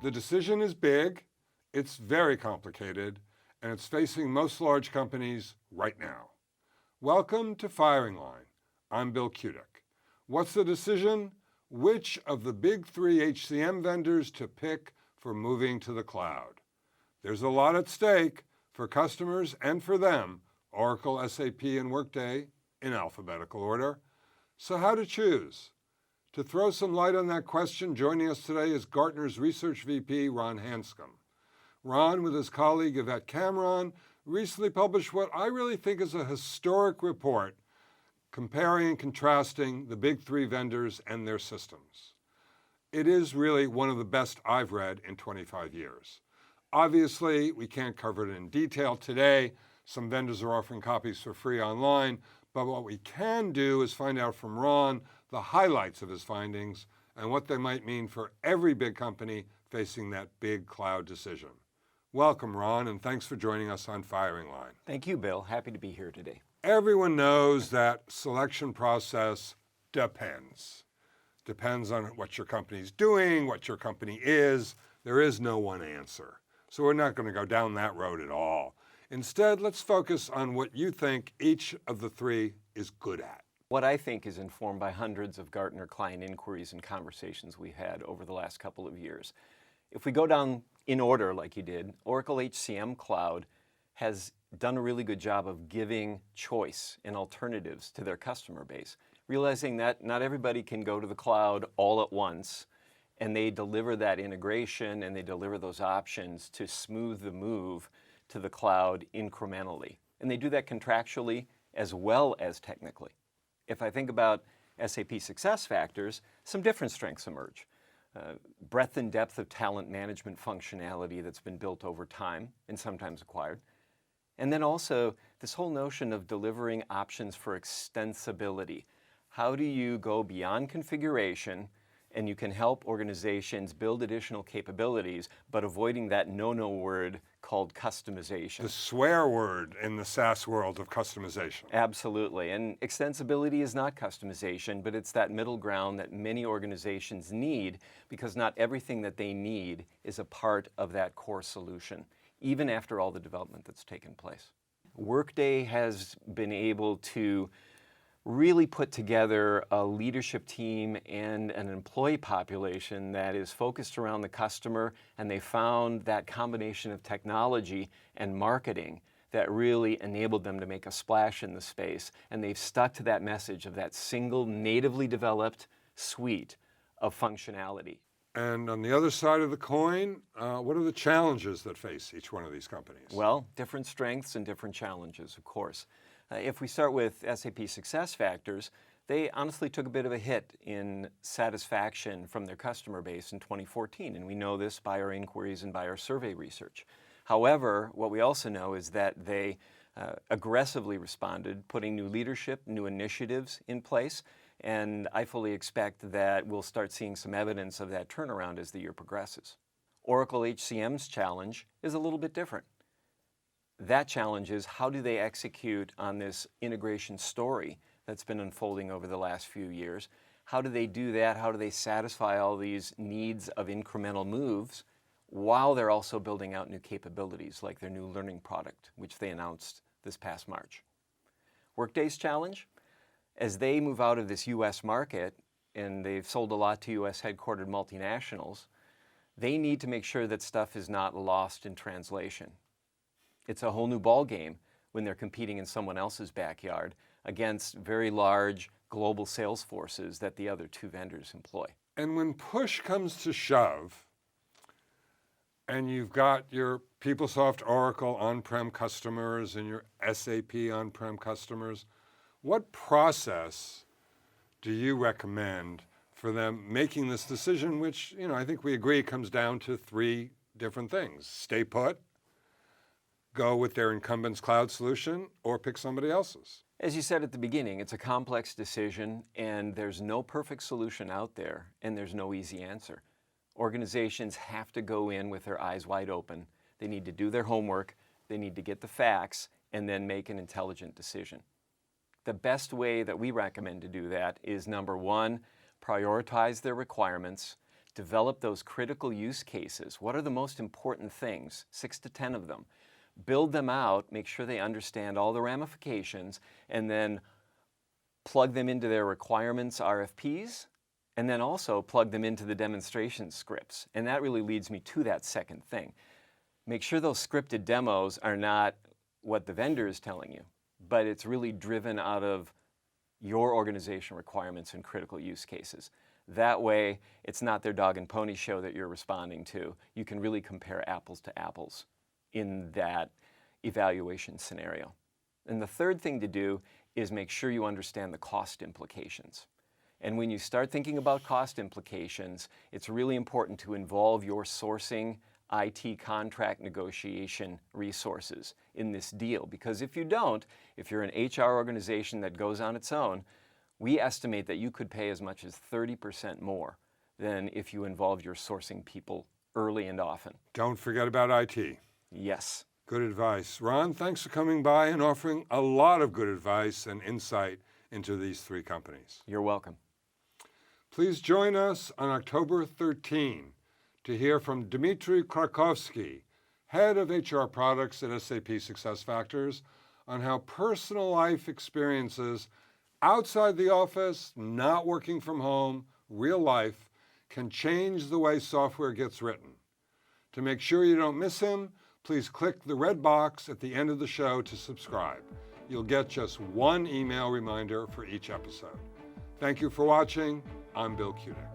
The decision is big, it's very complicated, and it's facing most large companies right now. Welcome to Firing Line. I'm Bill Kutik. What's the decision? Which of the big three HCM vendors to pick for moving to the cloud? There's a lot at stake for customers and for them, Oracle, SAP, and Workday in alphabetical order. So how to choose? To throw some light on that question, joining us today is Gartner's Research VP, Ron Hanscome. Ron, with his colleague Yvette Cameron, recently published what I really think is a historic report comparing and contrasting the big three vendors and their systems. It is really one of the best I've read in 25 years. Obviously, we can't cover it in detail today. Some vendors are offering copies for free online, but what we can do is find out from Ron the highlights of his findings and what they might mean for every big company facing that big cloud decision. Welcome, Ron, and thanks for joining us on Firing Line. Thank you, Bill. Happy to be here today. Everyone knows that selection process depends. Depends on what your company's doing, what your company is. There is no one answer. So we're not going to go down that road at all. Instead, let's focus on what you think each of the three is good at. What I think is informed by hundreds of Gartner client inquiries and conversations we've had over the last couple of years. If we go down in order like you did, Oracle HCM Cloud has done a really good job of giving choice and alternatives to their customer base, realizing that not everybody can go to the cloud all at once, and they deliver that integration and they deliver those options to smooth the move to the cloud incrementally. And they do that contractually as well as technically. If I think about SAP SuccessFactors, some different strengths emerge. Breadth and depth of talent management functionality that's been built over time and sometimes acquired. And then also this whole notion of delivering options for extensibility. How do you go beyond configuration and you can help organizations build additional capabilities, but avoiding that no-no word called customization. The swear word in the SaaS world of customization. Absolutely, and extensibility is not customization, but it's that middle ground that many organizations need because not everything that they need is a part of that core solution, even after all the development that's taken place. Workday has been able to really put together a leadership team and an employee population that is focused around the customer, and they found that combination of technology and marketing that really enabled them to make a splash in the space. And they've stuck to that message of that single natively developed suite of functionality. And on the other side of the coin, what are the challenges that face each one of these companies? Well, different strengths and different challenges, of course. If we start with SAP SuccessFactors, they honestly took a bit of a hit in satisfaction from their customer base in 2014, and we know this by our inquiries and by our survey research. However, what we also know is that they aggressively responded, putting new leadership, new initiatives in place, and I fully expect that we'll start seeing some evidence of that turnaround as the year progresses. Oracle HCM's challenge is a little bit different. That challenge is how do they execute on this integration story that's been unfolding over the last few years? How do they do that? How do they satisfy all these needs of incremental moves while they're also building out new capabilities like their new learning product, which they announced this past March? Workday's challenge, as they move out of this US market, and they've sold a lot to US headquartered multinationals, they need to make sure that stuff is not lost in translation. It's a whole new ball game when they're competing in someone else's backyard against very large global sales forces that the other two vendors employ. And when push comes to shove, and you've got your PeopleSoft Oracle on-prem customers and your SAP on-prem customers, what process do you recommend for them making this decision, which, I think we agree comes down to three different things: stay put, go with their incumbent's cloud solution, or pick somebody else's? As you said at the beginning, it's a complex decision, and there's no perfect solution out there, and there's no easy answer. Organizations have to go in with their eyes wide open. They need to do their homework, they need to get the facts, and then make an intelligent decision. The best way that we recommend to do that is, number one, prioritize their requirements, Develop those critical use cases. What are the most important things? 6 to 10 of them. Build them out, make sure they understand all the ramifications, and then plug them into their requirements RFPs, and then also plug them into the demonstration scripts. And that really leads me to that second thing. Make sure those scripted demos are not what the vendor is telling you, but it's really driven out of your organization requirements and critical use cases. That way, it's not their dog and pony show that you're responding to. You can really compare apples to apples in that evaluation scenario. And the third thing to do is make sure you understand the cost implications. And when you start thinking about cost implications, it's really important to involve your sourcing IT contract negotiation resources in this deal. Because if you don't, if you're an HR organization that goes on its own, we estimate that you could pay as much as 30% more than if you involve your sourcing people early and often. Don't forget about IT. Yes. Good advice. Ron, thanks for coming by and offering a lot of good advice and insight into these three companies. You're welcome. Please join us on October 13 to hear from Dmitry Krakovsky, head of HR products at SAP SuccessFactors, on how personal life experiences outside the office, not working from home, real life, can change the way software gets written. To make sure you don't miss him, please click the red box at the end of the show to subscribe. You'll get just one email reminder for each episode. Thank you for watching. I'm Bill Kutik.